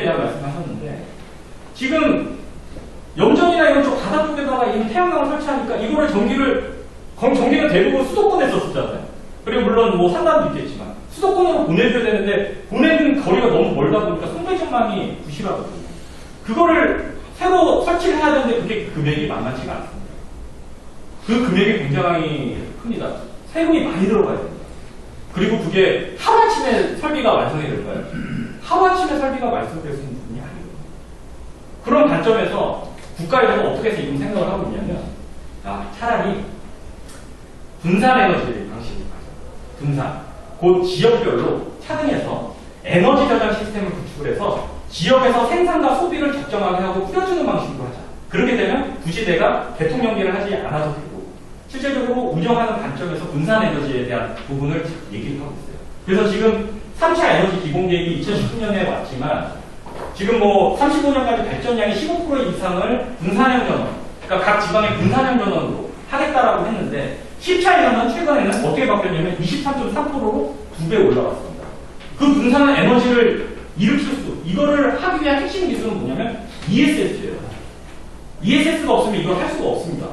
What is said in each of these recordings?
대한 말씀하셨는데 지금 염전이나 이런 쪽 바다 쪽에다가 이 태양광을 설치하니까 이거를 전기는 대부분 수도권에 썼었잖아요. 그리고 물론 뭐 산단도 있겠지만 수도권으로 보내줘야 되는데 보내는 거리가 너무 멀다 보니까 송배전망이 부실하거든요. 그거를 새로 설치를 해야 되는데 그게 금액이 만만치가 않습니다. 그 금액이 굉장히 큽니다. 세금이 많이 들어가야 됩니다. 그리고 그게 하루아침에 설비가 완성이 될까요? 하루아침에 설비가 완성될 수 있는 부분이 아니에요. 그런 관점에서 국가에서 어떻게 해서 이런 생각을 하고 있냐면 차라리 분산 에너지 방식을 가져. 분산. 곧 지역별로 차등해서 에너지 저장 시스템을 구축을 해서 지역에서 생산과 소비를 적정하게 하고 뿌려주는 방식으로 하자. 그렇게 되면 구시대가 대통령제를 하지 않아도 되고 실제적으로 운영하는 관점에서 분산 에너지에 대한 부분을 얘기를 하고 있어요. 그래서 지금 3차 에너지 기본계획이 2019년에 왔지만 지금 뭐 35년까지 발전량이 15% 이상을 분산형 전원, 그러니까 각 지방의 분산형 전원으로 하겠다라고 했는데 10차에서는 최근에는 어떻게 바뀌었냐면 23.3%로 2배 올라갔습니다. 그 분산한 에너지를 이거를 하기 위한 핵심 기술은 뭐냐면 ESS예요. ESS가 없으면 이걸 할 수가 없습니다.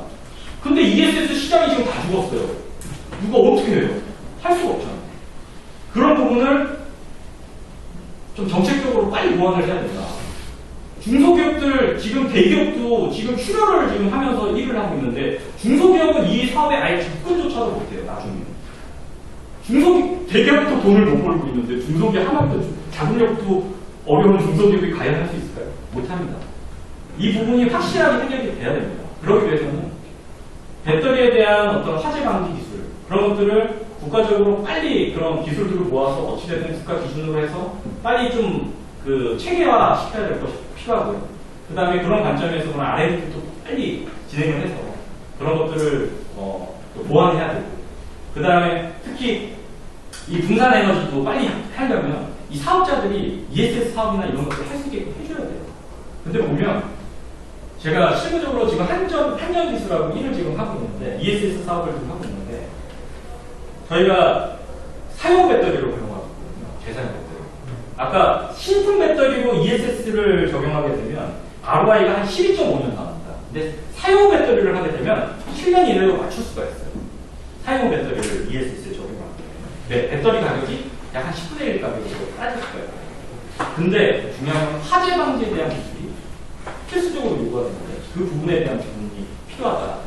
근데 ESS 시장이 지금 다 죽었어요. 누가 어떻게 해요? 할 수가 없잖아요. 그런 부분을 좀 정책적으로 빨리 보완을 해야 된다. 중소기업들, 지금 대기업도 지금 출혈을 지금 하면서 일을 하고 있는데 중소기업은 이 사업에 아예 접근조차도 못해요, 나중에. 대기업도 돈을 못 벌고 있는데 중소기업 하나도 자금력도 어려운 중소기업이 과연 할 수 있을까요? 못합니다. 이 부분이 확실하게 해결이 돼야 됩니다. 그러기 위해서는 배터리에 대한 어떤 화재 방지 기술, 그런 것들을 국가적으로 빨리 그런 기술들을 모아서 어찌됐든 국가 기준으로 해서 빨리 좀 그 체계화 시켜야 될 것이 필요하고요. 그 다음에 그런 관점에서 그런 R&D도 빨리 진행을 해서 그런 것들을 보완해야 되고, 그 다음에 특히 이 분산 에너지도 빨리 하려면 이 사업자들이 ESS 사업이나 이런 것들을 할 수 있게 해줘야 돼요. 근데 보면 제가 실무적으로 지금 한전 기술하고 일을 지금 하고 있는데 ESS 사업을 지금 하고 있는데 저희가 사용 배터리로 활용하고 있거든요. 재사용 배터리. 아까 신품 배터리로 ESS를 적용하게 되면 ROI가 한 12.5년 나옵니다. 근데 사용 배터리를 하게 되면 7년 이내로 맞출 수가 있어요. 사용 배터리를 ESS에 적용하게 되면. 네, 배터리 가격이 약 한 10분의 1 가격으로 따질 수가 있어요. 근데 중요한 건 화재 방지에 대한 기술이 필수적으로 요구가 되는데 그 부분에 대한 부분이 필요하다.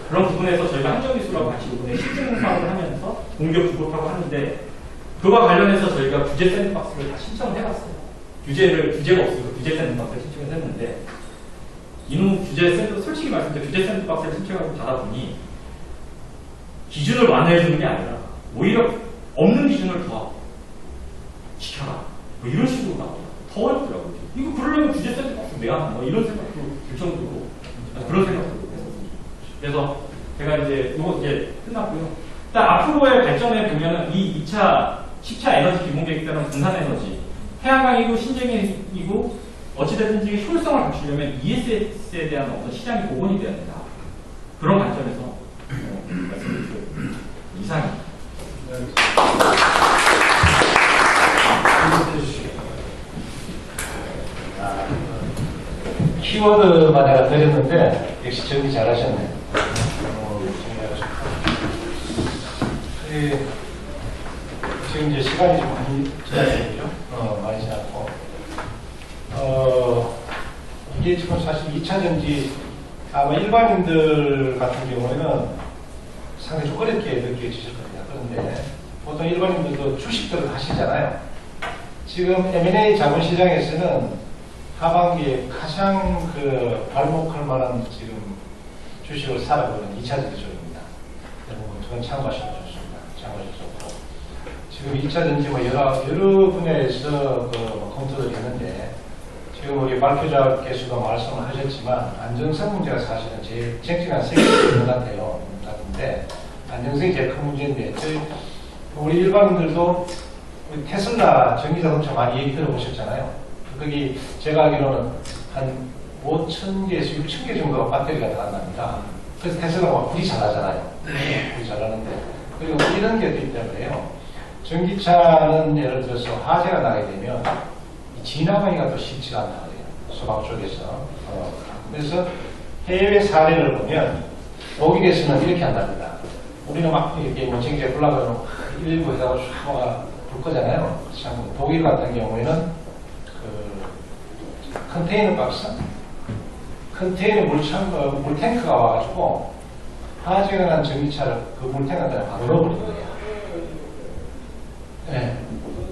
그런 부분에서 저희가 한전기술하고 같이 이번에 실증 사업을 하면서 공격 주급하고 하는데 그와 관련해서 저희가 규제 샌드박스를 다 신청을 해봤어요. 규제가 없으니까 규제 샌드박스를 신청을 했는데 이놈 솔직히 말씀드려 규제 샌드박스를 신청하고 받아보니 기준을 완화해주는 게 아니라 오히려 없는 기준을 더 지켜라. 뭐 이런 식으로 나와요. 더 어렵더라고요. 이거 그러려면 규제 샌드박스 왜 하나? 뭐 이런 생각도 들 정도로 그런 생각도 했었습니다. 그래서 제가 이거 이제 끝났고요. 일단 앞으로의 발전에 보면은 이 2차, 10차 에너지 기본계획 때는 분산 에너지, 태양광이고 신재생이고 어찌됐든지 효율성을 갖추려면 ESS에 대한 어떤 시장이 복원이 돼야 된다. 그런 관점에서 말씀드리겠습니다. 이상입니다. 키워드만 내가 드렸는데 역시 정리 잘하셨네. 지금 이제 시간이 좀 많이 지났죠. 많이 지났고 이게 지금 사실 2차 전지 아마 일반인들 같은 경우에는 상당히 좀 어렵게 느껴지실 겁니다. 그런데 보통 일반인들도 주식들을 하시잖아요. 지금 M&A 자본시장에서는 하반기에 가장 발목할 만한 지금 주식을 살아보는 2차 전지 쪽입니다. 여러분 그건 참고하시면 좋습니다. 참고하시면 좋고 지금 2차 전지 여러 분야에서 검토를 했는데 지금 우리 발표자께서도 말씀을 하셨지만 안정성 문제가 사실은 제일 쟁쟁한 세계적인 문제인데요. 안정성이 제일 큰 문제인데 우리 일반인들도 우리 테슬라 전기자동차 많이 얘기 들어보셨잖아요. 거기 제가 알기로는 한 5,000개에서 6,000개 정도가 배터리가 들어간답니다. 그래서 테슬라가 불이 잘 나잖아요. 불이 잘 나는데 그리고 이런 게도 있다고 해요. 전기차는 예를 들어서 화재가 나게 되면 이 지나가기가 또 쉽지가 않다 그래요. 소방 쪽에서. 그래서 해외 사례를 보면 독일에서는 이렇게 한답니다. 우리는 막 이렇게 원청기에 불나가면 119 해다가 쫙 불 거잖아요. 참 독일 같은 경우에는 그 컨테이너 박스, 컨테이너 물탱크가 와가지고 화재가 난 전기차를 그 물탱크에다 바로 넣어버린 거예요. 네,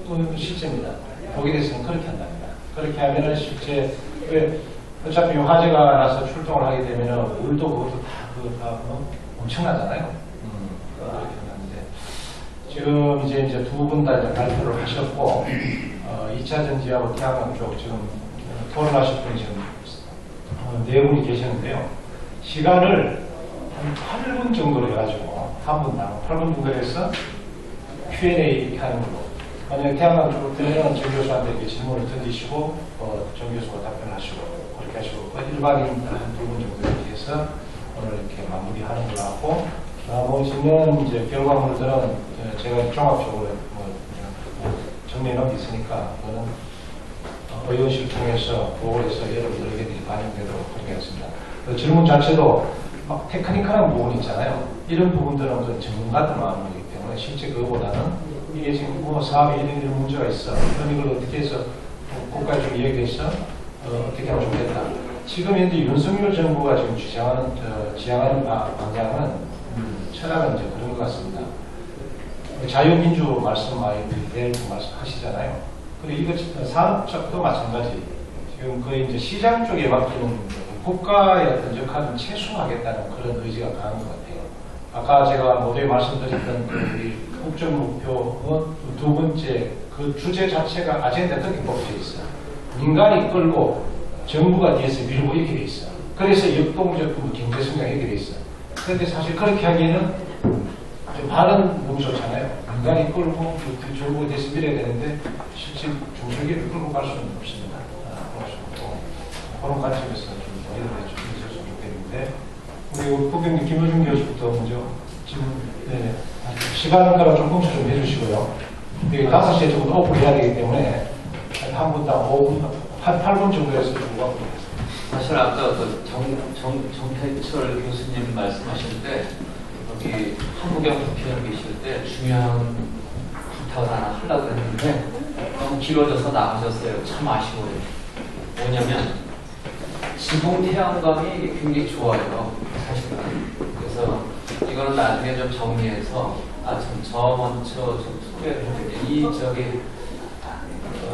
그건 실제입니다. 독일에서는 그렇게 한답니다. 그렇게 하면은 실제 어차피 화재가 나서 출동을 하게 되면은 물도 그것도 다 엄청나잖아요. 그렇게 하는데 지금 이제 두 분 다 발표를 하셨고 2차 전지하고 태양광 쪽 지금 토론하실 분이 지금 네 분이 계시는데요. 시간을 한 8분 정도로 해가지고 한 분당 8분 정도 해서 Q&A 하는 걸로. 만약에 태양광 쪽으로 되면 정 교수한테 이렇게 질문을 던지시고 정 교수가 답변하시고 그렇게 하시고 일반인 한 두 분 정도 이렇게 해서 오늘 이렇게 마무리하는 걸로 하고 나머지는 이제 결과물들은 제가 종합적으로 정리해 놓은 게 있으니까 그거는 의원실 통해서 보고해서 여러분들 의견이 반영되도록 그렇게 하겠습니다. 그 질문 자체도 막 테크니컬한 부분이 있잖아요. 이런 부분들은 좀 전문가들 마음이기 때문에 실제 그거보다는 이게 지금 뭐 사업에 이런 문제가 있어. 그럼 이걸 어떻게 해서 국가에 좀 이야기해서 어떻게 하면 좋겠다. 지금 현재 윤석열 정부가 지금 지향하는 방향은 철학은 이제 그런 것 같습니다. 자유민주 말씀 많이 내일 말씀하시잖아요. 그리고 이거 산업 쪽도 마찬가지. 지금 거의 이제 시장 쪽에 맡기는 국가의 어떤 역할을 최소화하겠다는 그런 의지가 강한 것 같아요. 아까 제가 모두에 말씀드렸던 그 우리 국정 목표 두 번째 그 주제 자체가 아젠다 그렇게 뽑혀 있어요. 민간이 끌고 정부가 뒤에서 밀고 이렇게 돼 있어. 그래서 역동적 경제 성장 이렇게 돼 있어. 그런데 사실 그렇게 하기에는 좀 발언 너무 좋잖아요. 민간이 끌고 정부가 뒤에서 밀어야 되는데 실제 중소기업을 끌고 갈 수는 없습니다. 그런 관점에서 좀 이해를 해주셨으면 좋겠는데 우리 국경님 김효준 교수부터 먼저 지금 시간 따라 좀 공수 좀 해주시고요. 5시에 조금 오픈해야 되기 때문에 한 분당 5분, 한 8분 정도에서 좀 사실 아까 그 정태철 교수님 말씀하실 때 여기 한국영 부표님 계실 때 중요한 부탁을 하나 하려고 했는데 너무 길어져서 나가셨어요. 참 아쉬워요. 뭐냐면 지붕 태양광이 굉장히 좋아요. 사실은. 그래서 이거는 나중에 좀 정리해서 저 먼저 좀 소개를 해드릴게요.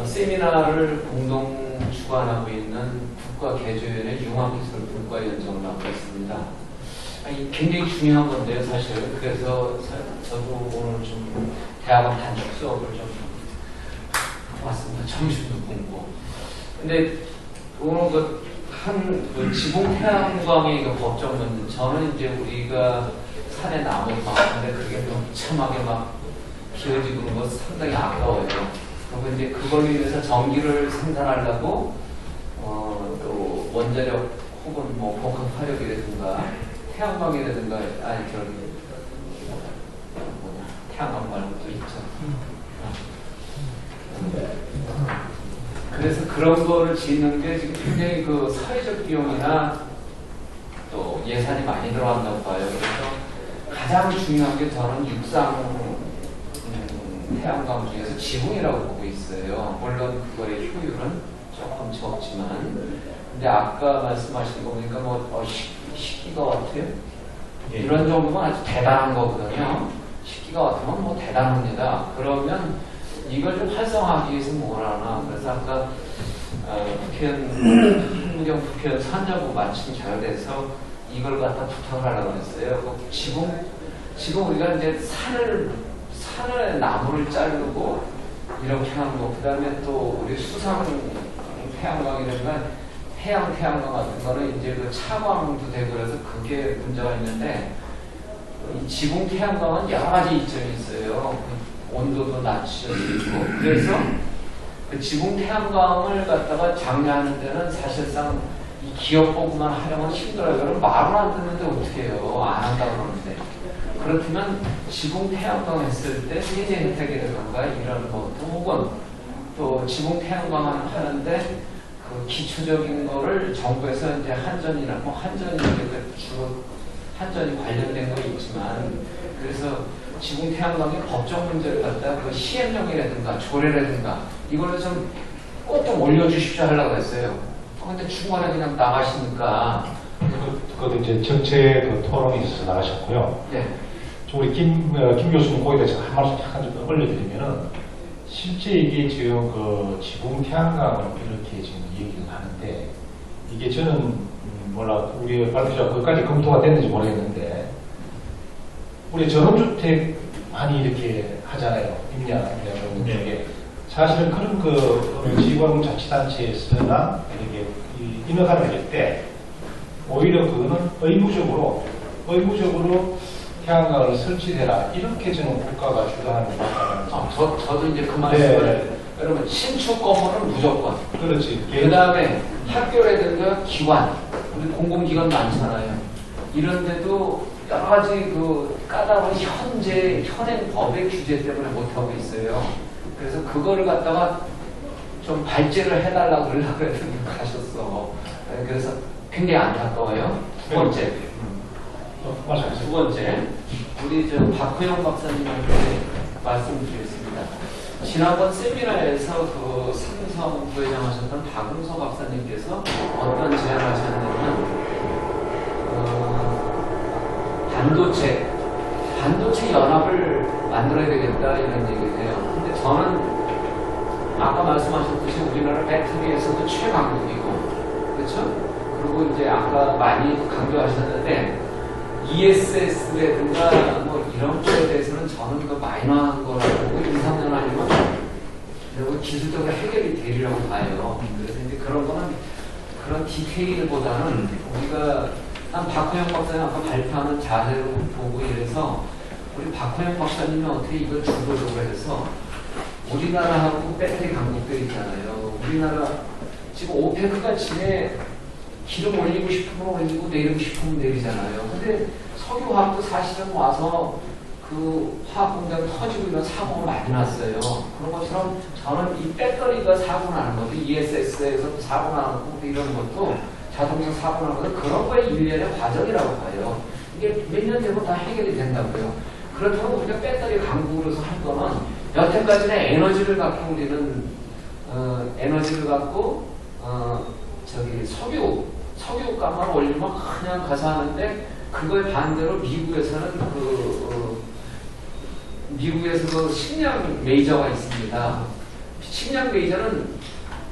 세미나를 공동 주관하고 있는 국가개조연의 융합기술분과연정을 맡고 있습니다. 굉장히 중요한 건데요, 사실. 그래서 저도 오늘 좀 대학원 단축 수업을 좀 왔습니다. 점심도 굶고. 근데 오늘 그 지붕 태양광의 그 법정 문제, 저는 이제 우리가 산에 나무를 막는데 그게 비참하게 막 기어지고 그런 거 상당히 아까워요. 그리고 이제 그걸로 인해서 전기를 생산하려고 또 원자력 혹은 뭐 복합 화력이라든가 태양광이라든가 태양광 말고 또 있죠. 그래서 그런 거를 짓는 게 지금 굉장히 그 사회적 비용이나 또 예산이 많이 들어간다고 봐요. 그래서 가장 중요한 게 저는 육상 태양광 중에서 지붕이라고 보고 있어요. 물론 그거의 효율은 조금 적지만, 근데 아까 말씀하신 거 보니까 10기가와트요? 이런 정도면 아주 대단한 거거든요. 10기가와트면 뭐 대단합니다. 그러면 이걸 좀 활성화하기 위해서 뭘 하나. 그래서 아까 한국영 국회의원 산자부 마침 잘 돼서 이걸 갖다 부탁을 하려고 했어요. 그 지금 우리가 이제 산을 나무를 자르고 이렇게 하는 거, 그 다음에 또 우리 수상 태양광이라든가 해양 태양광 같은 거는 이제 그 차광도 되고 그래서 그게 문제가 있는데, 이 지붕 태양광은 여러 가지 이점이 있어요. 온도도 낮춰질 수 있고. 그래서 그 지붕 태양광을 갖다가 장려하는 데는 사실상 이 기업 보고만 하려면 힘들어요. 그럼 말을 안 듣는데 어떻게 해요? 안 한다고 그러는데. 그렇다면 지붕 태양광 했을 때 세제 혜택이라든가 이런 것도, 혹은 또 지붕 태양광을 하는데 그 기초적인 거를 정부에서 이제 한전이나 뭐 한전이 주로 한전이 관련된 거 있지만 그래서 지붕 태양광의 법적 문제를 갖다 그 시행령이라든가 조례라든가 이거를 좀 꼭 좀 올려주십시오 하려고 했어요. 근데 중간에 그냥 나가시니까 그것도 이제 정책 그 토론이 있어서 나가셨고요. 네. 좀 우리 김 교수님 거기다 제가 한 말씀 잠깐 좀 올려드리면은 실제 이게 지금 그 지붕 태양광을 이렇게 지금 얘기를 하는데 이게 저는 몰라 우리 발표자 거기까지 검토가 됐는지 모르겠는데 우리 전원주택 많이 이렇게 하잖아요. 임야 그런 쪽에 사실은 그런 그 지방자치단체에서나 이렇게 인허가를 할 때 오히려 그거는 의무적으로 태양광을 설치해라 이렇게 저는 국가가 주도하는 것같아요. 저도 이제 그 말씀을 여러분 신축 건물은 무조건 그렇지. 그 다음에 학교라든가 기관 우리 공공기관 많잖아요. 이런데도 여러 가지 그 까다로운 현행 법의 규제 때문에 못하고 있어요. 그래서 그거를 갖다가 좀 발제를 해달라고 그러려고 했더니 가셨어. 그래서 굉장히 안타까워요. 두 번째. 두 번째. 우리 저 박호영 박사님한테 말씀드리겠습니다. 지난번 세미나에서 그 삼성 부회장 하셨던 박응서 박사님께서 어떤 제안을 하셨냐면 반도체 연합을 만들어야 되겠다 이런 얘기를 해요. 근데 저는 아까 말씀하셨듯이 우리나라 배터리에서도 최강국이고 그렇죠? 그리고 이제 아까 많이 강조하셨는데 ESS라든가 뭐 이런 거에 대해서는 저는 그 마이너한 거라고 2, 3년 아니면 그리고 기술적으로 해결이 되리라고 봐요. 그래서 이제 그런 거는 그런 디테일보다는 우리가 난 박호영 박사님 아까 발표하는 자세로 보고 이래서 우리 박호영 박사님이 어떻게 이걸 주도적으로 해서 우리나라하고 배터리 강국들 있잖아요. 우리나라 지금 오페크가 지내 기름 올리고 싶으면 올리고 내리고 싶으면 내리잖아요. 근데 석유화학도 사실은 와서 그 화학공장 터지고 이런 사고가 많이 났어요. 그런 것처럼 저는 이 배터리가 사고 나는 것도 ESS에서 사고 나는 것도 이런 것도 자동차 사고 나는 것도 그런 거의 일련의 과정이라고 봐요. 이게 몇 년 되면 다 해결이 된다고요. 그렇다면 우리가 배터리 강국으로서 할 거는 여태까지는 에너지를 갖고 우리는 에너지를 갖고 석유값만 올리면 그냥 가서 하는데 그거에 반대로 미국에서는 미국에서 그 식량 메이저가 있습니다. 식량 메이저는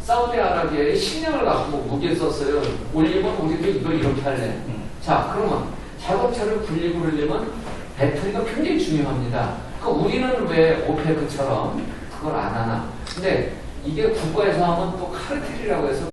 사우디아라비아의 식량을 갖고 무기에 썼어요. 올리면 우리도 이걸 이렇게 할래. 자, 그러면 자동차를 굴리고 그러려면 배터리가 굉장히 중요합니다. 그러니까 우리는 왜 오페크처럼 그걸 안 하나. 근데 이게 국가에서 하면 또 카르텔이라고 해서